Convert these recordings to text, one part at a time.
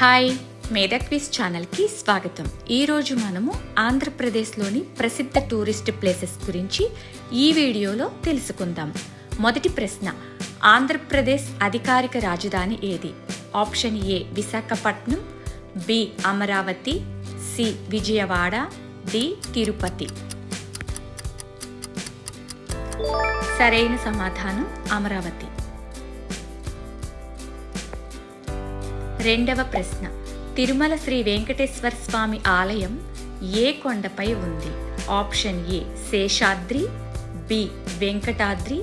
Hi, మేధా quiz ఛానల్కి స్వాగతం. ఈరోజు మనము ఆంధ్రప్రదేశ్లోని ప్రసిద్ధ టూరిస్ట్ ప్లేసెస్ గురించి ఈ వీడియోలో తెలుసుకుందాం. మొదటి ప్రశ్న, ఆంధ్రప్రదేశ్ అధికారిక రాజధాని ఏది? Option A Visakhapatnam, B Amaravati, C Vijayawada, D Tirupati. సరైన సమాధానం అమరావతి. రెండవ ప్రశ్న, తిరుమల శ్రీ వెంకటేశ్వర స్వామి ఆలయం ఏ కొండపై ఉంది? Option A Seshadri, B Venkatadri,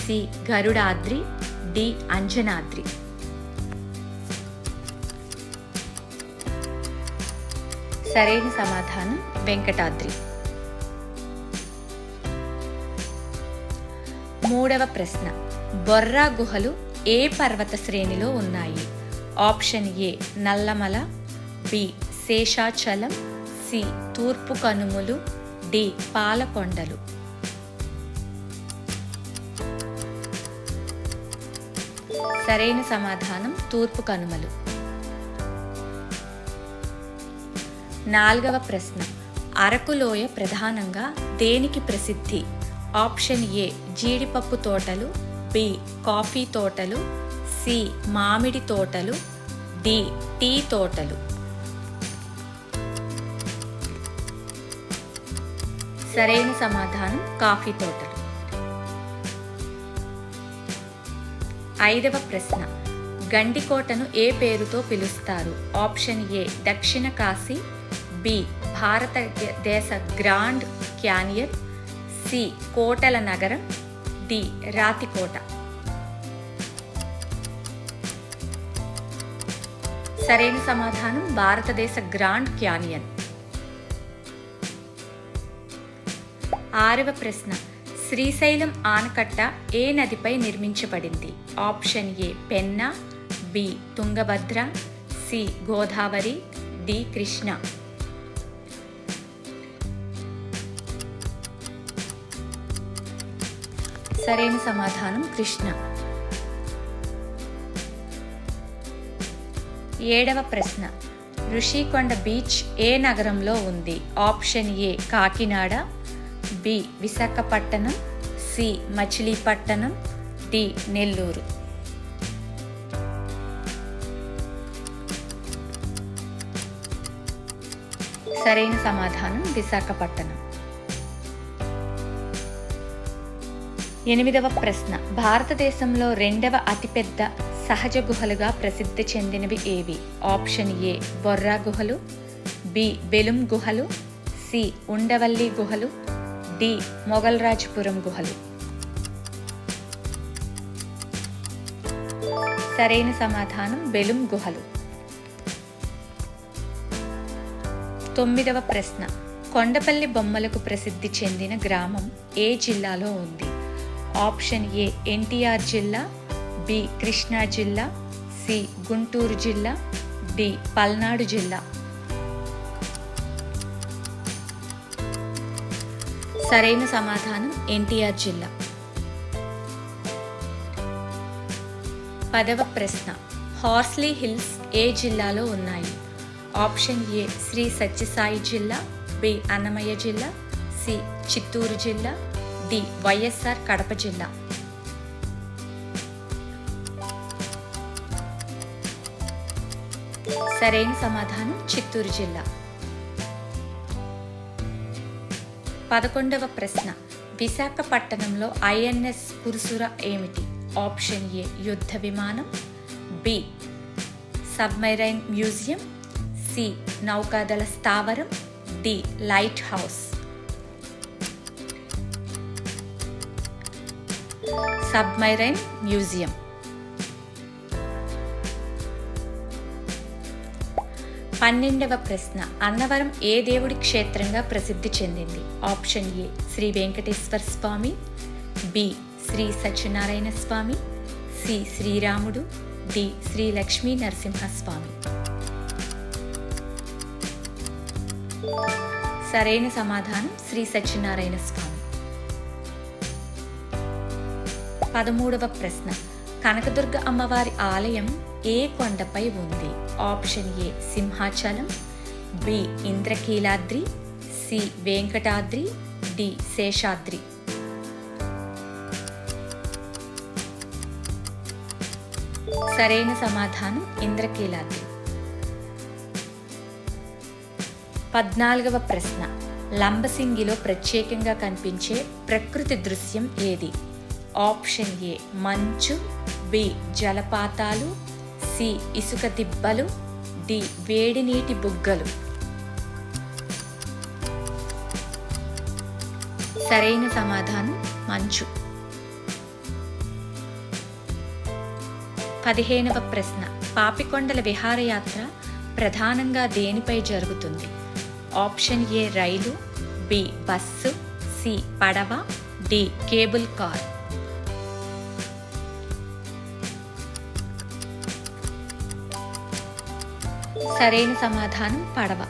C Garudadri, D Anjanadri. సరైన సమాధానం వెంకటాద్రి. మూడవ ప్రశ్న, బొర్రా గుహలు ఏ పర్వత శ్రేణిలో ఉన్నాయి? Option A Nallamala, B Seshachalam, C తూర్పు కనుమలు, డి పాలకొండలు. సరైన సమాధానం తూర్పు కనుమలు. నాలుగవ ప్రశ్న, అరకులోయ ప్రధానంగా దేనికి ప్రసిద్ధి? ఆప్షన్ ఏ జీడిపప్పు తోటలు, బి కాఫీ తోటలు, సి మామిడి తోటలు, డి టీ తోటలు. సరైన సమాధానం కాఫీ తోటలు. ఐదవ ప్రశ్న, గండికోటను ఏ పేరుతో పిలుస్తారు? ఆప్షన్ ఏ దక్షిణ కాశీ, బి భారతదేశ గ్రాండ్ క్యానియన్, సి కోటల నగరం, డి రాతికోట. సరైన సమాధానం భారతదేశ గ్రాండ్ క్యానియన్. ఆరవ ప్రశ్న, శ్రీశైలం ఆనకట్ట ఏ నదిపై నిర్మించబడింది? Option A Penna, B Tungabhadra, C Godavari, D Krishna. సరైన సమాధానం కృష్ణ. ఏడవ ప్రశ్న, ఋషికొండ బీచ్ ఏ నగరంలో ఉంది? Option A Kakinada, B Visakhapatnam, C Machilipatnam, D Nellore. సరైన సమాధానం విశాఖపట్నం. ఎనిమిదవ ప్రశ్న, భారతదేశంలో రెండవ అతిపెద్ద సహజ గుహలుగా ప్రసిద్ధి చెందినవి ఏవి? ఆప్షన్ ఏ బొర్రా గుహలు, బి బెలుం గుహలు, సి ఉండవల్లి గుహలు, డి మొగల్రాజపురం గుహలు. సరైన సమాధానం బెలుం గుహలు. తొమ్మిదవ ప్రశ్న, కొండపల్లి బొమ్మలకు ప్రసిద్ధి చెందిన గ్రామం ఏ జిల్లాలో ఉంది? ఆప్షన్ ఏ ఎన్టీఆర్ జిల్లా, బి కృష్ణా జిల్లా, సి గుంటూరు జిల్లా, డి పల్నాడు జిల్లా. సరైన సమాధానం ఎన్టీఆర్ జిల్లా. పదవ ప్రశ్న, హార్స్లీ హిల్స్ ఏ జిల్లాలో ఉన్నాయి? ఆప్షన్ ఏ శ్రీ సత్యసాయి జిల్లా, బి అన్నమయ్య జిల్లా, సి చిత్తూరు జిల్లా, డి వైఎస్ఆర్ కడప జిల్లా. సరైన సమాధానం చిత్తూరు జిల్లా. 11వ ప్రశ్న, విశాఖపట్నంలో ఐఎన్ఎస్ కుర్సుర ఏమిటి? ఆప్షన్ ఏ యుద్ధ విమానం, బి సబ్మెరైన్ మ్యూజియం, సి నౌకాదళ స్థావరం, D lighthouse. Submarine museum. 12వ ప్రశ్న, అన్నవరం ఏ దేవుడి క్షేత్రంగా ప్రసిద్ధి చెందింది? Option A Shri Venkateswara Swami, B Shri Satyanarayana Swami, C శ్రీరాముడు, డి శ్రీ లక్ష్మీ నరసింహస్వామి. సరైన సమాధానం శ్రీ సత్యనారాయణ స్వామి. 13వ ప్రశ్న, కనకదుర్గ అమ్మవారి ఆలయం ఏ కొండపై ఉంది? Option A Simhachalam, B Indrakeeladri, C Venkatadri, D Seshadri. సరైన సమాధానం ఇంద్రకీలాద్రి. 14వ ప్రశ్న, లంబసింగిలో ప్రత్యేకంగా కనిపించే ప్రకృతి దృశ్యం ఏది? ఆప్షన్ ఏ మంచు, బి జలపాతాలు, సి ఇసుక దిబ్బలు, డి వేడి నీటి బుగ్గలు. సరైన సమాధానం మంచు. 15వ ప్రశ్న, పాపికొండల విహారయాత్ర ప్రధానంగా దేనిపై జరుగుతుంది? Option A rail, B bus, C పడవ, డి కేబుల్ కార్. సరైన సమాధానం పడవ.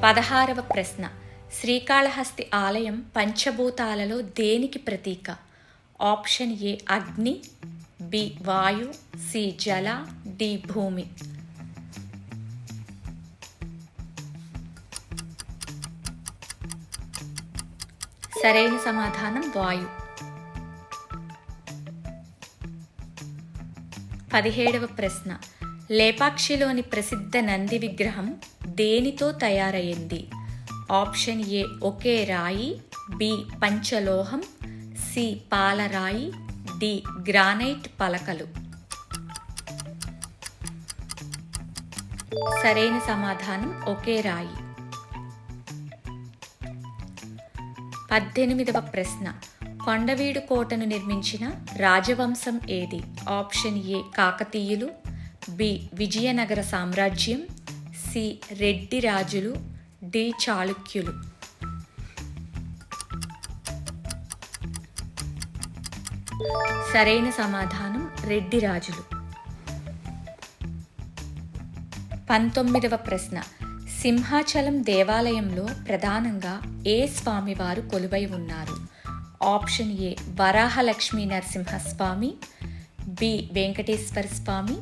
16వ ప్రశ్న, శ్రీకాళహస్తి ఆలయం పంచభూతాలలో దేనికి ప్రతీక? ఆప్షన్ ఏ అగ్ని, బి వాయు, సి జల, డి భూమి. సరైన సమాధానం వాయు. 17వ ప్రశ్న, లేపాక్షిలోని ప్రసిద్ధ నంది విగ్రహం దేనితో తయారయ్యింది? ఆప్షన్ ఏ ఒకే రాయి, బి పంచలోహం, సి పాలరాయి, డి గ్రానైట్ పలకలు. సరైన సమాధానం ఒకే రాయి. 18వ ప్రశ్న, కొండవీడు కోటను నిర్మించిన రాజవంశం ఏది? ఆప్షన్ ఏ కాకతీయులు, బి విజయనగర సామ్రాజ్యం, సి రెడ్డి రాజులు, డి చాళుక్యులు. సరైన సమాధానం రెడ్డి రాజులు. 19వ ప్రశ్న, సింహాచలం దేవాలయంలో ప్రధానంగా ఏ స్వామివారు కొలువై ఉన్నారు? Option A Varahalakshmi Narasimhaswamy, B Venkateswara Swamy,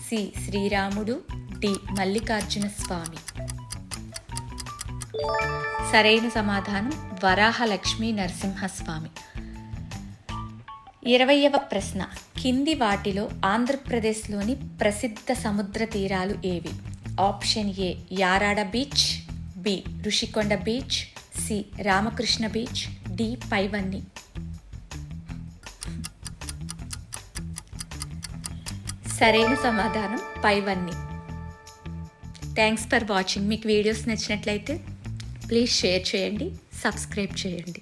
C శ్రీరాముడు, డి మల్లికార్జున స్వామి. సరైన సమాధానం వరాహలక్ష్మీ నరసింహస్వామి. 20వ ప్రశ్న, కింది వాటిలో ఆంధ్రప్రదేశ్లోని ప్రసిద్ధ సముద్ర తీరాలు ఏవి? Option A Yarada beach, B Rushikonda beach, C Ramakrishna beach, D పైవన్నీ. సరైన సమాధానం పైవన్నీ. Thanks for watching. మీకు వీడియోస్ నచ్చినట్లయితే ప్లీజ్ షేర్ చేయండి, సబ్స్క్రైబ్ చేయండి.